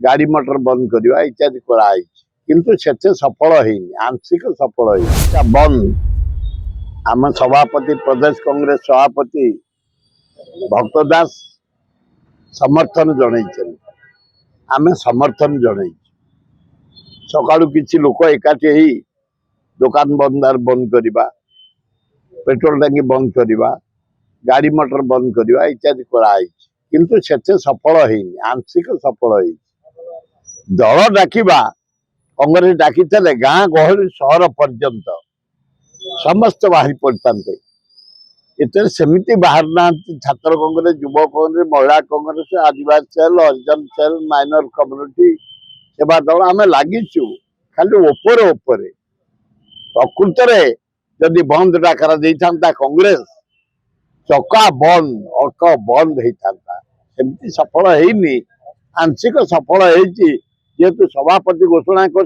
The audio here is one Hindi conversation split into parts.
गाड़ी मोटर बंद करवा इत्यादि कराई किंतु से सफल होनी आंशिक सफल हो बंद आम सभापति प्रदेश कांग्रेस सभापति भक्त दास समर्थन जन आम समर्थन जन सकाळु किसी लोक एकाठी ही दुकान बंदार बंद करवा पेट्रोल टांकी बंद करवा गाड़ी मोटर बंद करवा इत्यादि कराई किंतु से सफल होनी आंशिक सफल हो दल डाकिबा कांग्रेस डाकी गाँ गहली सहर पर्यंत समस्त बाहरी पड़ता इतने सेमती बाहर ना छात्र कांग्रेस युव कांग्रेस महिला कांग्रेस आदिवासी सेल हरिजन सेल माइनर कम्युनिटी सेवा दल आम लगिचु खाली ओपर प्रकृत में जदि बंद डाकरा देता कांग्रेस चका बंद अक बंद होता सेमती सफल होनी आंशिक सफल होती जेहेतु सभापति घोषणा कर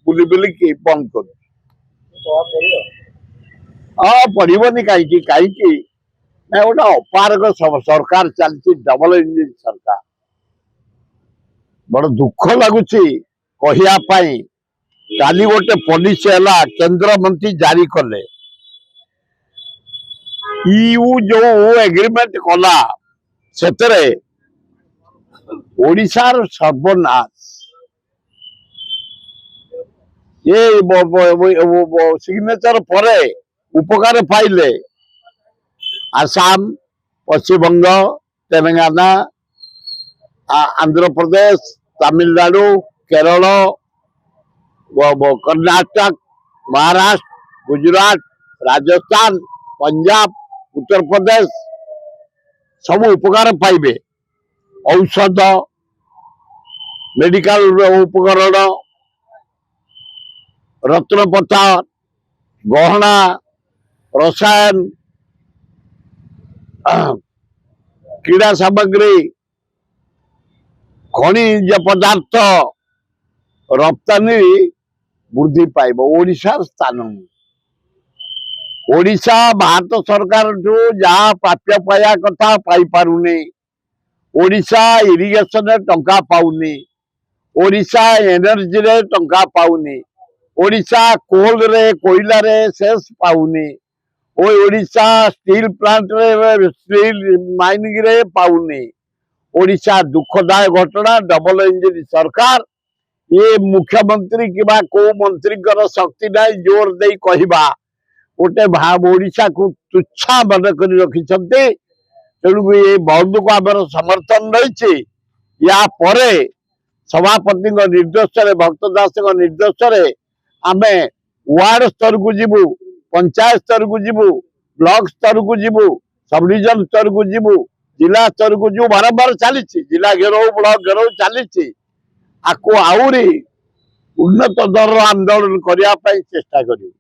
बुली बुलिकी बंद कर पड़ोनी कहीं कहीं गोटे अपारक सरकार चलती डबल इंजिन सरकार बड़ दुख लगुच कहवाई काली गोटे पॉलिसी है केंद्र मंत्री जारी कले ईयू जो एग्रीमेंट कला से ओडिशार सर्वनाश ये सिग्नेचर पर उपकार पाइले आसाम पश्चिमबंग तेलंगाना आंध्र प्रदेश तमिलनाडु केरल कर्नाटक महाराष्ट्र गुजरात राजस्थान पंजाब उत्तर प्रदेश सब उपकार पाइबे औषध मेडिकल उपकरण रत्नपथा गहना रसायन क्रीड़ा सामग्री खनिज पदार्थ रप्तानी वृद्धि पाइब ओडिशा स्थान ओडिशा भारत सरकार जो जहाँ प्राप्य पाया कथा पाई पारुनी ओडिशा इरिगेशन टंका पाउनी ओडिशा एनर्जी रे टंका पाउनी ओडिशा कोल रे कोयला रे शेष पाउनी ओडिशा स्टील प्लांट रे स्टील माइनिंग रे पाउनी ओडिशा दुखदायक घटना डबल इंजिन सरकार ये मुख्यमंत्री किबा को मंत्री शक्ति ना जोर दे कहवा गोटे भाव ओडिशा को तुच्छा मन कर रखिंट तेणुक ये बंद को आम समर्थन रही या परे सभापति निर्देश भक्त दास निर्देश आम वार्ड स्तर को जीवु पंचायत स्तर को जीवु ब्लॉक स्तर को जीवु सब डिविजन स्तर को जीवु जिला स्तर को जो बारंबार चली जिला घेराव ब्लॉक घेराव चली आपको आहरी उन्नत दर आंदोलन करने चेष्टा करूँ।